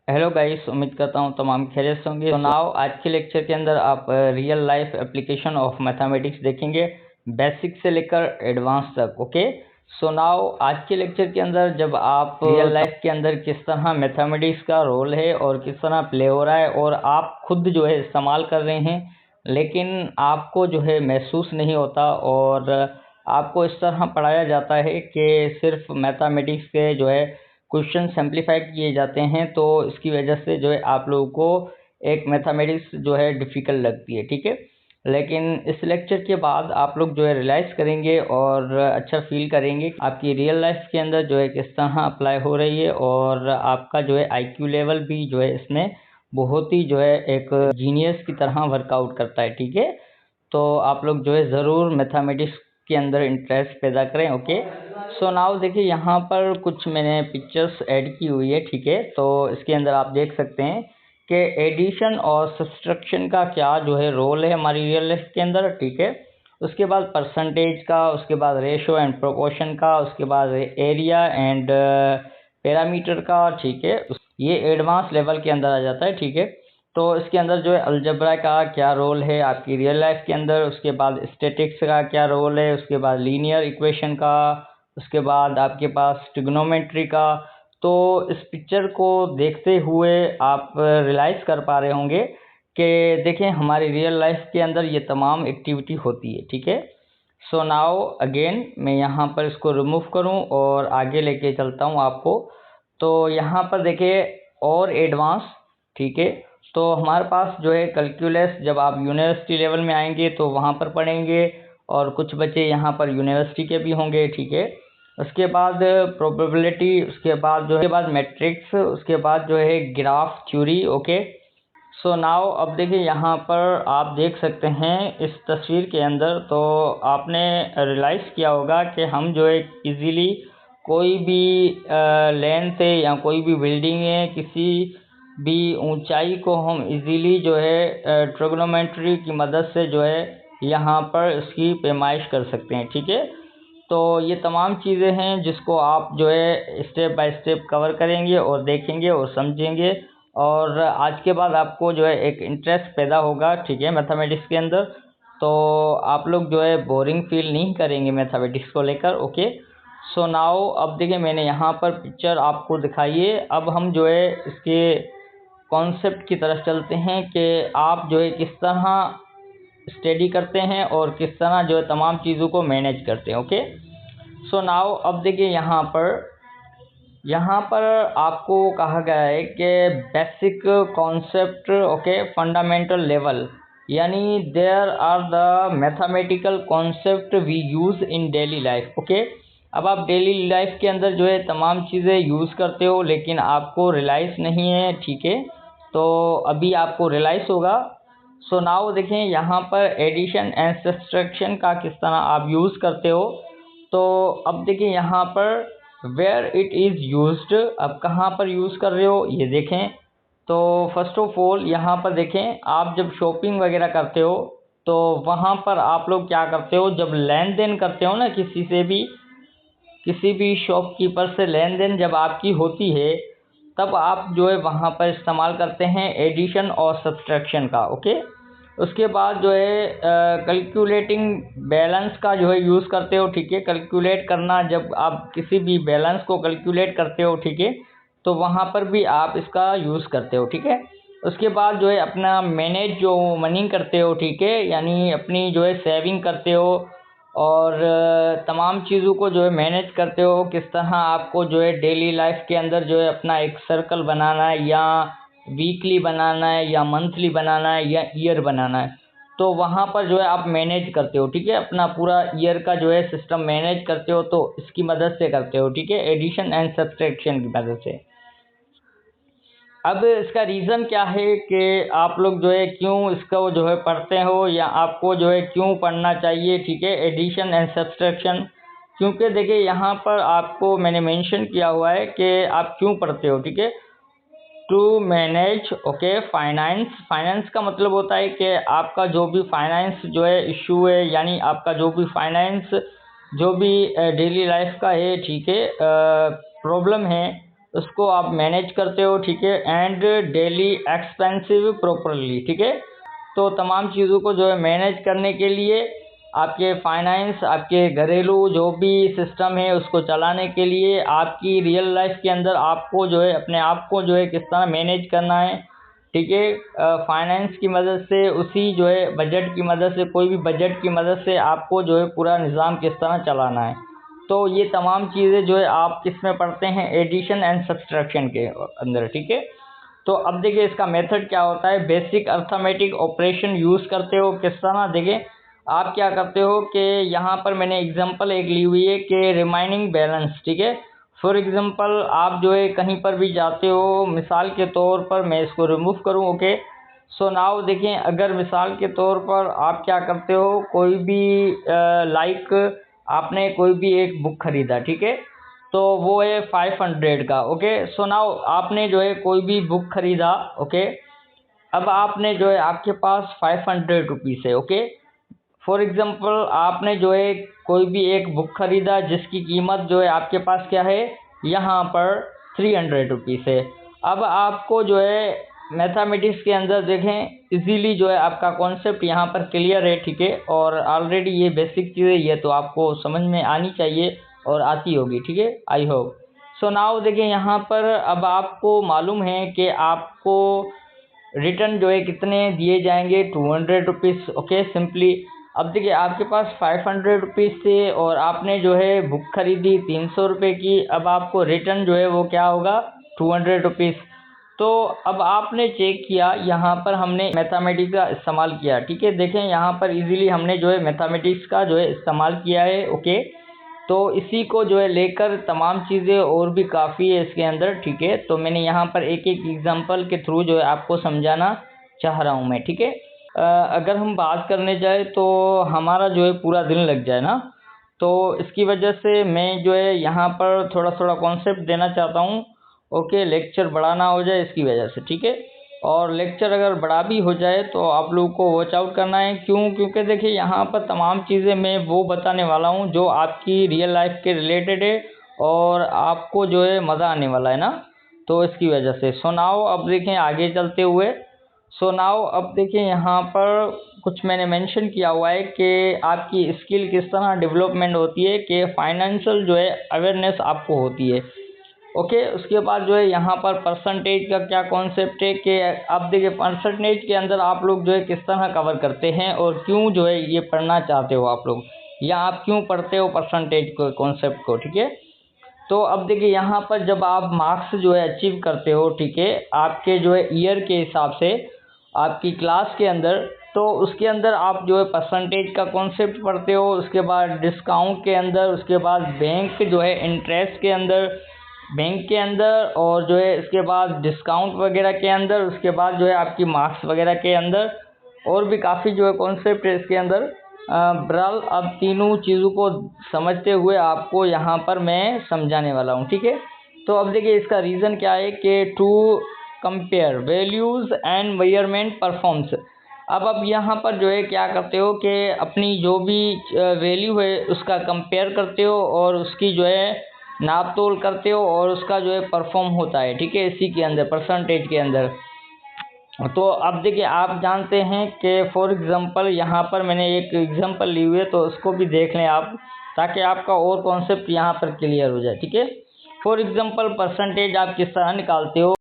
Hello guys, उम्मीद करता हूँ तमाम खैरियत से होंगे। तो नाउ आज के लेक्चर के अंदर आप real life application of mathematics देखेंगे, बेसिक से लेकर एडवांस तक। ओके, सो नाउ आज के लेक्चर के अंदर जब आप रियल लाइफ के अंदर किस तरह मैथमेटिक्स का रोल है और किस तरह प्ले हो रहा है और आप खुद जो है इस्तेमाल कर रहे हैं, लेकिन आपको जो है महसूस नहीं होता और आपको इस तरह पढ़ाया जाता है कि सिर्फ मैथमेटिक्स के जो है क्वेश्चन सिंप्लीफाइड किए जाते हैं, तो इसकी वजह से जो है आप लोगों को एक मैथमेटिक्स जो है डिफ़िकल्ट लगती है। ठीक है, लेकिन इस लेक्चर के बाद आप लोग जो है रियलाइज़ करेंगे और अच्छा फील करेंगे आपकी रियल लाइफ के अंदर जो है किस तरह अप्लाई हो रही है और आपका जो है आईक्यू लेवल भी जो है इसमें बहुत ही जो है एक जीनियस की तरह वर्कआउट करता है। ठीक है, तो आप लोग जो है ज़रूर मैथमेटिक्स के अंदर इंटरेस्ट पैदा करें। ओके, सो नाउ देखिए यहाँ पर कुछ मैंने पिक्चर्स ऐड की हुई है। ठीक है, तो इसके अंदर आप देख सकते हैं कि एडिशन और सब्सट्रैक्शन का क्या जो है रोल है हमारी रियल लाइफ के अंदर। ठीक है, उसके बाद परसेंटेज का, उसके बाद रेशो एंड प्रोपोर्शन का, उसके बाद एरिया एंड पैरामीटर का। ठीक है, ये एडवांस लेवल के अंदर आ जाता है। ठीक है, तो इसके अंदर जो है अलजेब्रा का क्या रोल है आपकी रियल लाइफ के अंदर, उसके बाद स्टैटिक्स का क्या रोल है, उसके बाद लीनियर इक्वेशन का, उसके बाद आपके पास ट्रिग्नोमेट्री का। तो इस पिक्चर को देखते हुए आप रियलाइज़ कर पा रहे होंगे कि देखें हमारी रियल लाइफ के अंदर ये तमाम एक्टिविटी होती है। ठीक है, सो नाउ अगेन मैं यहाँ पर इसको रिमूव करूँ और आगे लेके चलता हूँ आपको। तो यहाँ पर देखिए और एडवांस। ठीक है, तो हमारे पास जो है कैलकुलस जब आप यूनिवर्सिटी लेवल में आएंगे तो वहाँ पर पढ़ेंगे और कुछ बच्चे यहाँ पर यूनिवर्सिटी के भी होंगे। ठीक है, उसके बाद प्रोबेबिलिटी, उसके बाद जो है मैट्रिक्स, उसके बाद जो है graph theory. Okay, so now अब देखिए यहाँ पर आप देख सकते हैं इस तस्वीर के अंदर, तो आपने रियलाइज़ किया होगा कि हम जो है इजीली कोई भी लेंथ है या कोई भी बिल्डिंग है, किसी भी ऊंचाई को हम इजीली जो है ट्रिग्नोमेट्री की मदद से जो है यहाँ पर इसकी पैमाइश कर सकते हैं। ठीक है, तो ये तमाम चीज़ें हैं जिसको आप जो है स्टेप बाय स्टेप कवर करेंगे और देखेंगे और समझेंगे और आज के बाद आपको जो है एक इंटरेस्ट पैदा होगा। ठीक है, मैथमेटिक्स के अंदर, तो आप लोग जो है बोरिंग फील नहीं करेंगे मैथमेटिक्स को लेकर। ओके, सो नाउ अब देखिए मैंने यहाँ पर पिक्चर आपको दिखाई है। अब हम जो है इसके कॉन्सेप्ट की तरफ चलते हैं कि आप जो है किस तरह स्टडी करते हैं और किस तरह जो है तमाम चीज़ों को मैनेज करते हैं। ओके, सो नाउ अब देखिए यहाँ पर आपको कहा गया है कि basic concept, okay, fundamental level, यानी there are the mathematical concept we use in daily life. Okay, अब आप डेली लाइफ के अंदर जो है तमाम चीज़ें यूज़ करते हो लेकिन आपको रियलाइज़ नहीं है। ठीक है, तो अभी आपको रियलाइज़ होगा। सो नाउ देखें यहाँ पर एडिशन एंड सब्सट्रैक्शन का किस तरह आप यूज़ करते हो। तो अब देखिए यहाँ पर वेयर इट इज़ यूज्ड, अब कहाँ पर यूज़ कर रहे हो ये देखें। तो फर्स्ट ऑफ ऑल यहाँ पर देखें, आप जब शॉपिंग वगैरह करते हो तो वहाँ पर आप लोग क्या करते हो, जब लेन देन करते हो ना किसी से भी, किसी भी शॉपकीपर से लेन देन जब आपकी होती है, तब आप जो है वहाँ पर इस्तेमाल करते हैं एडिशन और सब्सट्रैक्शन का। ओके, उसके बाद जो है कैलकुलेटिंग बैलेंस का जो है यूज़ करते हो। ठीक है, कैलकुलेट करना, जब आप किसी भी बैलेंस को कैलकुलेट करते हो, ठीक है, तो वहाँ पर भी आप इसका यूज़ करते हो। ठीक है, उसके बाद जो है अपना मैनेज जो मनी करते हो। ठीक है, यानी अपनी जो है सेविंग करते हो और तमाम चीज़ों को जो है मैनेज करते हो, किस तरह आपको जो है डेली लाइफ के अंदर जो है अपना एक सर्कल बनाना है, या वीकली बनाना है, या मंथली बनाना है, या ईयर बनाना है, तो वहाँ पर जो है आप मैनेज करते हो। ठीक है, अपना पूरा ईयर का जो है सिस्टम मैनेज करते हो, तो इसकी मदद से करते हो। ठीक है, एडिशन एंड सब्सट्रैक्शन की मदद से। अब इसका रीज़न क्या है कि आप लोग जो है क्यों इसको जो है पढ़ते हो, या आपको जो है क्यों पढ़ना चाहिए। ठीक है, एडिशन एंड सब्सट्रैक्शन, क्योंकि देखिए यहाँ पर आपको मैंने मेंशन किया हुआ है कि आप क्यों पढ़ते हो। ठीक है, टू मैनेज, ओके, फाइनेंस का मतलब होता है कि आपका जो भी फाइनेंस जो है इशू है, यानी आपका जो भी फाइनेंस जो भी डेली लाइफ का है, ठीक है, प्रॉब्लम है, उसको आप मैनेज करते हो, ठीक है, एंड डेली एक्सपेंसिव प्रॉपरली, ठीक है। तो तमाम चीज़ों को जो है मैनेज करने के लिए आपके फाइनेंस, आपके घरेलू जो भी सिस्टम है उसको चलाने के लिए आपकी रियल लाइफ के अंदर आपको जो है अपने आप को जो है किस तरह मैनेज करना है, ठीक है। फाइनेंस की मदद से, उसी जो है बजट की मदद से, कोई भी बजट की मदद से आपको जो है पूरा निज़ाम किस तरह चलाना है। तो ये तमाम चीज़ें जो है आप किस में पढ़ते हैं, एडिशन एंड सब्सट्रैक्शन के अंदर, ठीक है। तो अब देखिए इसका मेथड क्या होता है। बेसिक अर्थमेटिक ऑपरेशन यूज़ करते हो किस तरह, देखिए आप क्या करते हो कि यहाँ पर मैंने एग्जांपल एक ली हुई है कि रिमाइनिंग बैलेंस, ठीक है। फॉर एग्जांपल आप जो है कहीं पर भी जाते हो, मिसाल के तौर पर मैं इसको रिमूव करूँ, ओके। सो नाउ देखें, अगर मिसाल के तौर पर आप क्या करते हो, कोई भी लाइक आपने कोई भी एक बुक खरीदा, ठीक है, तो वो है 500 का, ओके। सो नाउ आपने जो है कोई भी बुक खरीदा, ओके। अब आपने जो है आपके पास 500 रुपीज़ है, ओके। फॉर एग्जांपल आपने जो है कोई भी एक बुक खरीदा जिसकी कीमत जो है आपके पास क्या है, यहाँ पर 300 रुपीज़ है। अब आपको जो है मैथमेटिक्स के अंदर देखें इजीली जो है आपका कॉन्सेप्ट यहाँ पर क्लियर है, ठीक है, और ऑलरेडी ये बेसिक चीज़ें ये तो आपको समझ में आनी चाहिए और आती होगी, ठीक है, आई होप। सो नाउ देखिए यहाँ पर अब आपको मालूम है कि आपको रिटर्न जो है कितने दिए जाएंगे, 200 रुपीज़, ओके, सिंपली। अब देखिए आपके पास 500 रुपीज़ थे और आपने जो है बुक खरीदी 300 रुपये की। अब आपको रिटर्न जो है वो क्या होगा, 200 रुपीज़। तो अब आपने चेक किया, यहाँ पर हमने मैथमेटिक्स का इस्तेमाल किया, ठीक है। देखें यहाँ पर इजीली हमने जो है मैथमेटिक्स का जो है इस्तेमाल किया है, ओके। तो इसी को जो है लेकर तमाम चीज़ें और भी काफ़ी है इसके अंदर, ठीक है। तो मैंने यहाँ पर एक एक एग्जांपल के थ्रू जो है आपको समझाना चाह रहा हूँ मैं, ठीक है। अगर हम बात करने जाए तो हमारा जो है पूरा दिन लग जाए ना, तो इसकी वजह से मैं जो है यहाँ पर थोड़ा थोड़ा कॉन्सेप्ट देना चाहता हूँ, ओके। लेक्चर बड़ा ना हो जाए इसकी वजह से, ठीक है। और लेक्चर अगर बड़ा भी हो जाए तो आप लोगों को वॉच आउट करना है, क्यों, क्योंकि देखिए यहाँ पर तमाम चीज़ें मैं वो बताने वाला हूँ जो आपकी रियल लाइफ के रिलेटेड है और आपको जो है मज़ा आने वाला है ना, तो इसकी वजह से। सो नाउ अब देखें आगे चलते हुए, सो नाउ अब देखिए यहाँ पर कुछ मैंने मेंशन किया हुआ है कि आपकी स्किल किस तरह डेवलपमेंट होती है, कि फाइनेंशियल जो है अवेयरनेस आपको होती है, ओके। उसके बाद जो है यहाँ पर परसेंटेज का क्या कॉन्सेप्ट है कि अब देखिए परसेंटेज के अंदर आप लोग जो है किस तरह कवर करते हैं और क्यों जो है ये पढ़ना चाहते हो आप लोग, या आप क्यों पढ़ते हो परसेंटेज को, कॉन्सेप्ट को, ठीक है। तो अब देखिए यहाँ पर जब आप मार्क्स जो है अचीव करते हो, ठीक है, आपके जो है ईयर के हिसाब से आपकी क्लास के अंदर, तो उसके अंदर आप जो है परसेंटेज का कॉन्सेप्ट पढ़ते हो। उसके बाद डिस्काउंट के अंदर, उसके बाद बैंक जो है इंटरेस्ट के अंदर, बैंक के अंदर, और जो है इसके बाद डिस्काउंट वगैरह के अंदर, उसके बाद जो है आपकी मार्क्स वगैरह के अंदर, और भी काफ़ी जो है कॉन्सेप्ट है इसके अंदर। बहरहाल अब तीनों चीज़ों को समझते हुए आपको यहाँ पर मैं समझाने वाला हूँ, ठीक है। तो अब देखिए इसका रीज़न क्या है कि to compare values and measurement performs. अब यहाँ पर जो है क्या करते हो कि अपनी जो भी वैल्यू है उसका कंपेयर करते हो और उसकी जो है नाप तोल करते हो और उसका जो है परफॉर्म होता है, ठीक है, इसी के अंदर परसेंटेज के अंदर। तो अब देखिए आप जानते हैं कि फॉर एग्ज़ाम्पल यहाँ पर मैंने एक एग्ज़ाम्पल ली हुई है, तो उसको भी देख लें आप, ताकि आपका और कॉन्सेप्ट यहाँ पर क्लियर हो जाए, ठीक है। फॉर एग्ज़ाम्पल परसेंटेज आप किस तरह निकालते हो।